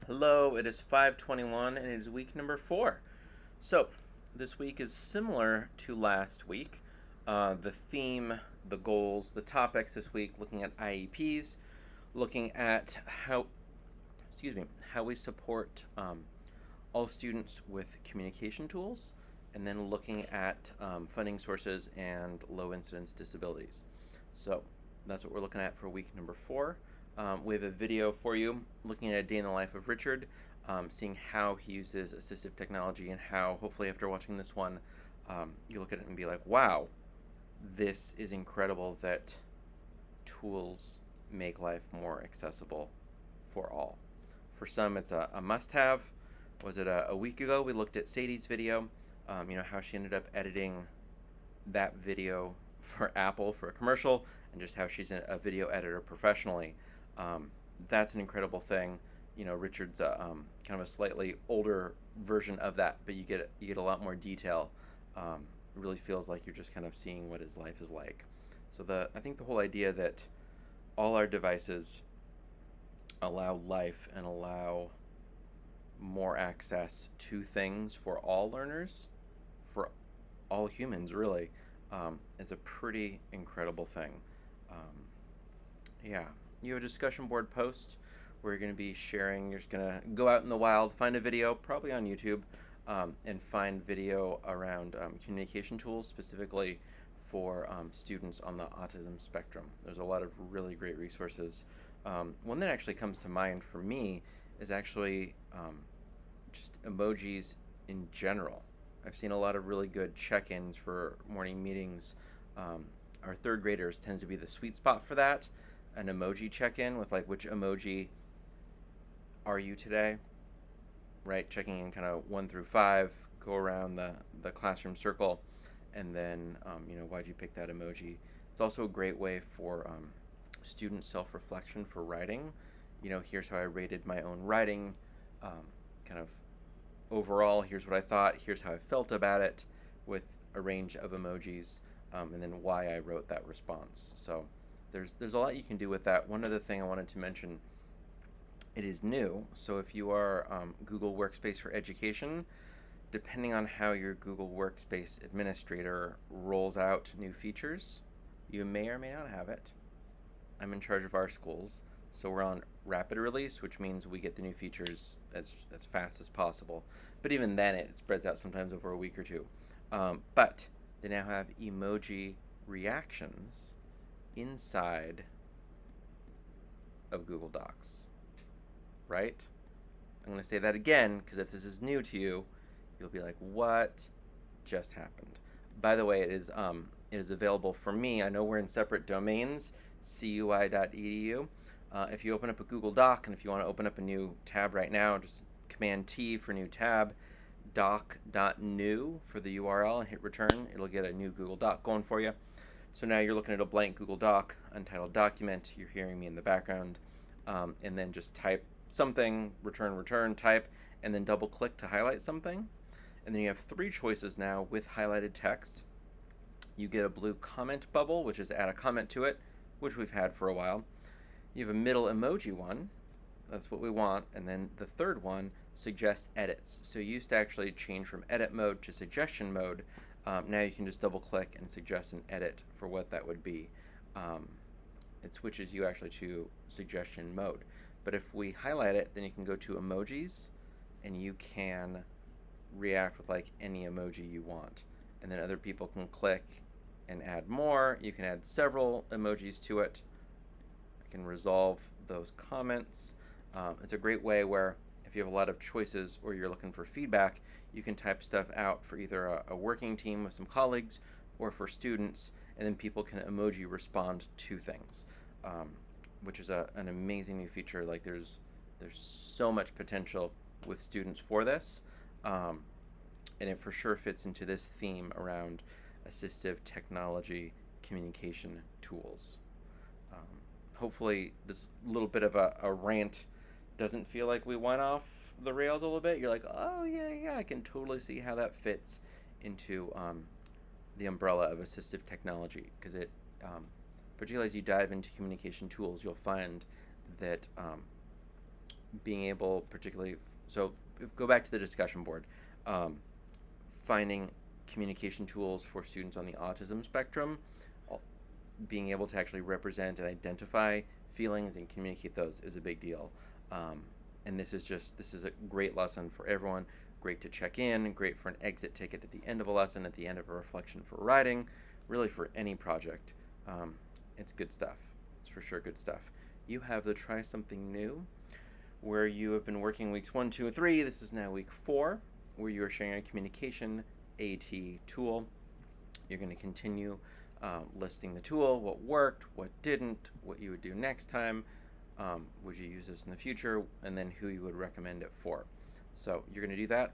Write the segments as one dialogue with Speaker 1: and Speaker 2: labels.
Speaker 1: Hello, it is 5:21 and it is week number 4. So, this week is similar to last week. The theme, the goals, the topics this week looking at IEPs, looking at how we support all students with communication tools, and then looking at funding sources and low incidence disabilities. So, that's what we're looking at for week number 4. We have a video for you looking at a day in the life of Richard, seeing how he uses assistive technology and how, hopefully, after watching this one, you look at it and be like, wow, this is incredible that tools make life more accessible for all. For some, it's a must have. Was it a week ago? We looked at Sadie's video, how she ended up editing that video for Apple for a commercial, and just how she's a video editor professionally. That's an incredible thing. Richard's kind of a slightly older version of that, but you get a lot more detail. It really feels like you're just kind of seeing what his life is like. So I think the whole idea that all our devices allow life and allow more access to things for all learners, for all humans, really, is a pretty incredible thing. Um, yeah, you have a discussion board post where you're going to be sharing. You're just going to go out in the wild, find a video, probably on YouTube, and find video around communication tools, specifically for students on the autism spectrum. There's a lot of really great resources. One that actually comes to mind for me is actually just emojis in general. I've seen a lot of really good check-ins for morning meetings. Our third graders tends to be the sweet spot for that. An emoji check-in with like, which emoji are you today? Right, checking in kind of 1 through 5, go around the classroom circle, and then why'd you pick that emoji? It's also a great way for student self-reflection for writing. Here's how I rated my own writing, kind of overall, here's what I thought, here's how I felt about it, with a range of emojis, and then why I wrote that response. So there's a lot you can do with that. One other thing I wanted to mention, it is new, so if you are Google Workspace for Education, depending on how your Google Workspace administrator rolls out new features, you may or may not have it. I'm in charge of our schools, so we're on rapid release, which means we get the new features as fast as possible. But even then, it spreads out sometimes over a week or two. But they now have emoji reactions inside of Google Docs, right? I'm going to say that again, because if this is new to you, you'll be like, what just happened? By the way, it is available for me. I know we're in separate domains, cui.edu. If you open up a Google Doc, and if you want to open up a new tab right now, just Command T for new tab, doc.new for the URL, and hit return. It'll get a new Google Doc going for you. So now you're looking at a blank Google Doc, untitled document. You're hearing me in the background, and then just type something, return, type, and then double click to highlight something. And then you have 3 choices now with highlighted text. You get a blue comment bubble, which is add a comment to it, which we've had for a while. You have a middle emoji one, that's what we want, and then the third one, suggest edits. So you used to actually change from edit mode to suggestion mode. Now you can just double click and suggest an edit for what that would be. It switches you actually to suggestion mode. But if we highlight it, then you can go to emojis, and you can react with like any emoji you want. And then other people can click and add more. You can add several emojis to it. I can resolve those comments. It's a great way where if you have a lot of choices or you're looking for feedback, you can type stuff out for either a working team with some colleagues or for students, and then people can emoji respond to things, which is an amazing new feature. Like there's so much potential with students for this, and it for sure fits into this theme around assistive technology communication tools. Hopefully this little bit of a rant doesn't feel like we went off the rails a little bit. You're like, oh yeah, I can totally see how that fits into the umbrella of assistive technology, because it, particularly as you dive into communication tools, you'll find that being able, particularly, so go back to the discussion board, um, finding communication tools for students on the autism spectrum, being able to actually represent and identify feelings and communicate those is a big deal. And this is a great lesson for everyone. Great to check in, great for an exit ticket at the end of a lesson, at the end of a reflection for writing, really for any project. It's good stuff. It's for sure good stuff. You have the Try Something New, where you have been working weeks 1, 2, and 3. This is now week 4, where you are sharing a communication AT tool. You're going to continue listing the tool, what worked, what didn't, what you would do next time, would you use this in the future, and then who you would recommend it for. So you're going to do that.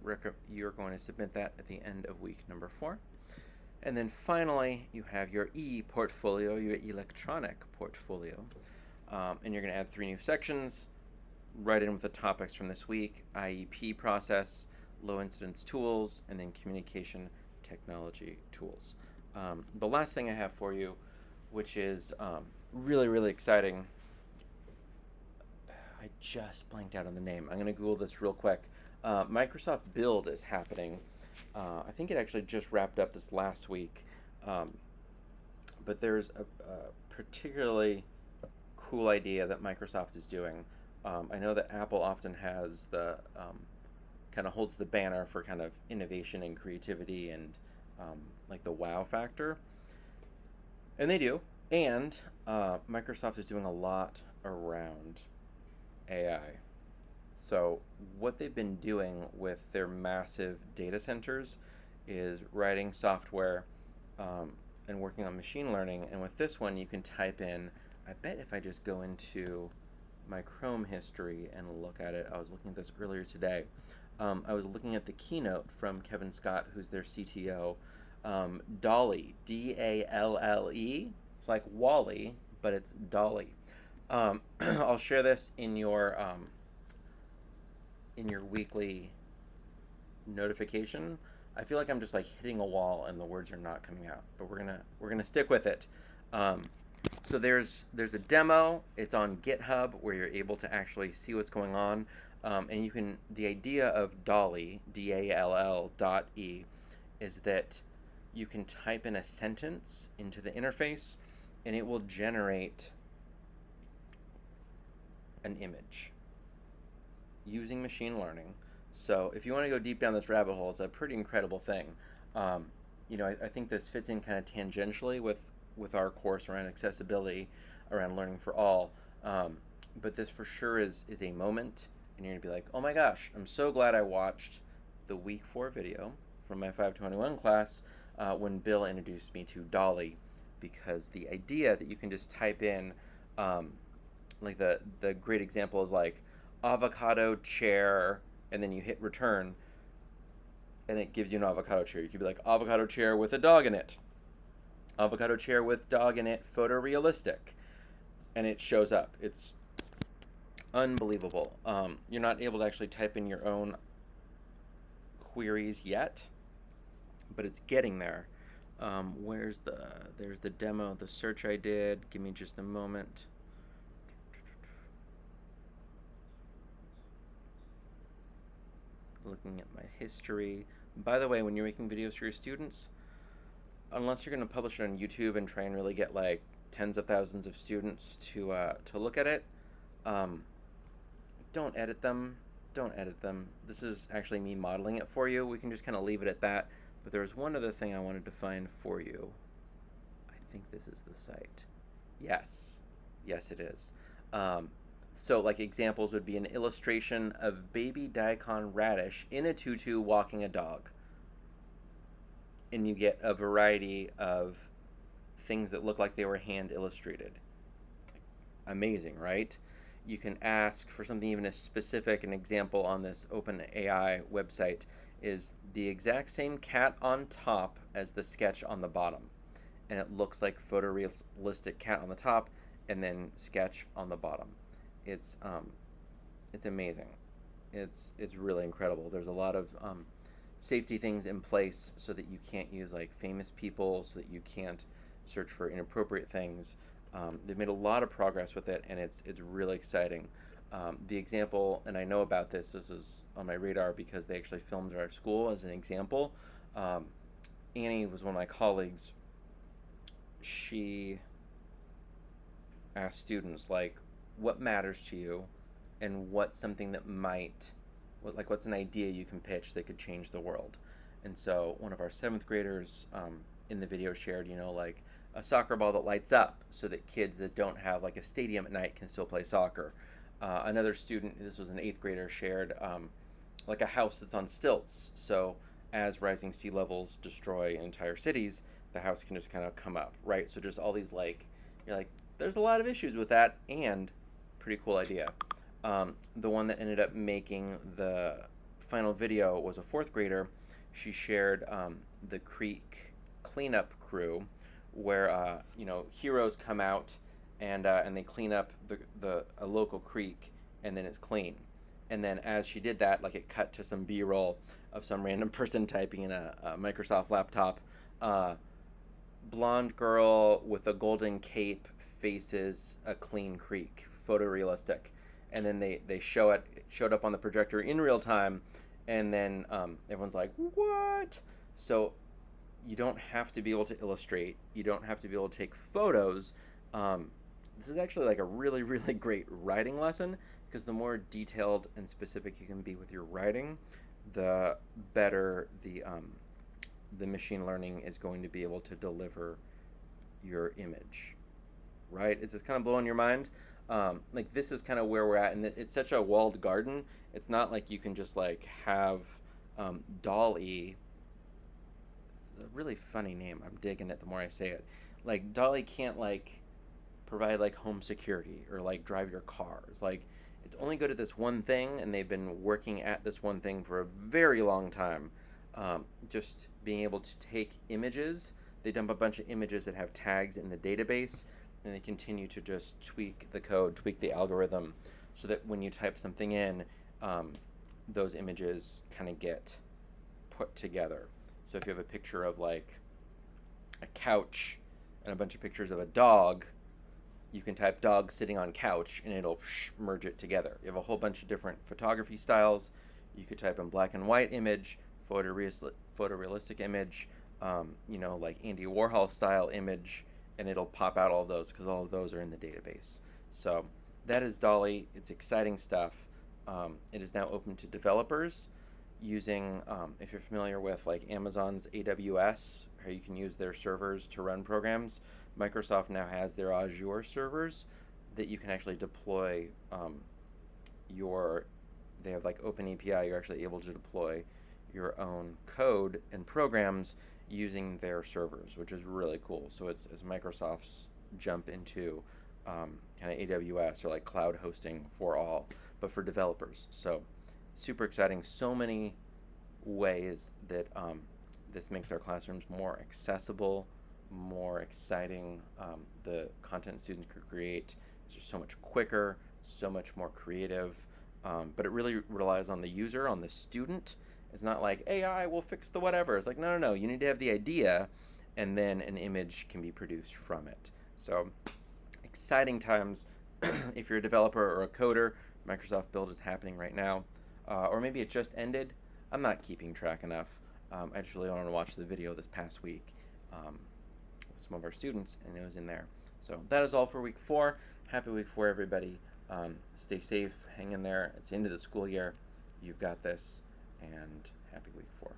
Speaker 1: You're going to submit that at the end of week number 4. And then finally, you have your e-portfolio, your electronic portfolio. And you're going to add 3 new sections, right in with the topics from this week: IEP process, low incidence tools, and then communication technology tools. The last thing I have for you, which is really, really exciting. I just blanked out on the name. I'm going to Google this real quick. Microsoft Build is happening. I think it actually just wrapped up this last week. But there's a particularly cool idea that Microsoft is doing. I know that Apple often has the kind of holds the banner for kind of innovation and creativity and like the wow factor. And they do. And Microsoft is doing a lot around AI. So what they've been doing with their massive data centers is writing software and working on machine learning. And with this one, you can type in, I bet if I just go into my Chrome history and look at it, I was looking at this earlier today. I was looking at the keynote from Kevin Scott, who's their CTO. DALL-E, D-A-L-L-E. It's like Wall-E, but it's DALL-E. I'll share this in your weekly notification. I feel like I'm just like hitting a wall and the words are not coming out, but we're gonna stick with it. So there's a demo. It's on GitHub where you're able to actually see what's going on, and you can. The idea of DALL-E, D-A-L-L.E, is that you can type in a sentence into the interface, and it will generate an image using machine learning. So if you want to go deep down this rabbit hole, it's a pretty incredible thing. I think this fits in kind of tangentially with our course around accessibility, around learning for all. But this for sure is a moment, and you're going to be like, oh my gosh, I'm so glad I watched the week 4 video from my 521 class when Bill introduced me to DALL-E, because the idea that you can just type in, like the great example is like avocado chair, and then you hit return, and it gives you an avocado chair. You could be like avocado chair with a dog in it, avocado chair with dog in it, photorealistic, and it shows up. It's unbelievable. You're not able to actually type in your own queries yet, but it's getting there. There's the demo, the search I did. Give me just a moment. Looking at my history. By the way, when you're making videos for your students, unless you're going to publish it on YouTube and try and really get like tens of thousands of students to look at it, don't edit them. Don't edit them. This is actually me modeling it for you. We can just kind of leave it at that. But there was one other thing I wanted to find for you. I think this is the site. Yes, it is. So like examples would be an illustration of baby daikon radish in a tutu walking a dog. And you get a variety of things that look like they were hand illustrated. Amazing, right? You can ask for something even as specific. An example on this OpenAI website is the exact same cat on top as the sketch on the bottom. And it looks like photorealistic cat on the top and then sketch on the bottom. It's amazing. It's really incredible. There's a lot of safety things in place so that you can't use like famous people, so that you can't search for inappropriate things. They've made a lot of progress with it, and it's really exciting. The example, and I know about this, this is on my radar because they actually filmed at our school as an example. Um, Annie was one of my colleagues. She asked students, like, what matters to you and what's something that might, what's an idea you can pitch that could change the world. And so one of our seventh graders in the video shared, like a soccer ball that lights up so that kids that don't have like a stadium at night can still play soccer. Another student, this was an eighth grader, shared like a house that's on stilts. So as rising sea levels destroy entire cities, the house can just kind of come up, right? So just all these you're like, there's a lot of issues with that, and pretty cool idea. The one that ended up making the final video was a fourth grader. She shared the creek cleanup crew, where heroes come out and they clean up a local creek, and then it's clean. And then as she did that, like, it cut to some B-roll of some random person typing in a Microsoft laptop. Blonde girl with a golden cape faces a clean creek, photorealistic. And then they showed up on the projector in real time, and then everyone's like, what? So you don't have to be able to illustrate. You don't have to be able to take photos. This is actually like a really, really great writing lesson, because the more detailed and specific you can be with your writing, the better the machine learning is going to be able to deliver your image, right? Is this kind of blowing your mind? Like, this is kind of where we're at, and it's such a walled garden. It's not like you can just like have DALL-E. It's a really funny name. I'm digging it the more I say it. Like, DALL-E can't like provide like home security or like drive your cars. Like, it's only good at this one thing, and they've been working at this one thing for a very long time. Just being able to take images, they dump a bunch of images that have tags in the database, and they continue to just tweak the code, tweak the algorithm, so that when you type something in, those images kind of get put together. So if you have a picture of like a couch and a bunch of pictures of a dog, you can type dog sitting on couch and it'll merge it together. You have a whole bunch of different photography styles. You could type in black and white image, photorealistic image, like Andy Warhol style image, and it'll pop out all of those because all of those are in the database. So that is DALL-E. It's exciting stuff. It is now open to developers using, if you're familiar with like Amazon's AWS, how you can use their servers to run programs. Microsoft now has their Azure servers that you can actually deploy they have like OpenAPI. You're actually able to deploy your own code and programs using their servers, which is really cool. So it's Microsoft's jump into kind of AWS, or like cloud hosting for all, but for developers. So super exciting. So many ways that this makes our classrooms more accessible, more exciting. The content students could create is just so much quicker, so much more creative, but it really relies on the user, on the student. It's not like AI will fix the whatever. It's like, no, you need to have the idea, and then an image can be produced from it. So exciting times. If you're a developer or a coder, Microsoft Build is happening right now, or maybe it just ended. I'm not keeping track enough. I just really wanted to watch the video this past week with some of our students, and it was in there. So that is all for week 4. Happy week 4, everybody. Stay safe, hang in there. It's the end of the school year. You've got this, and happy week 4.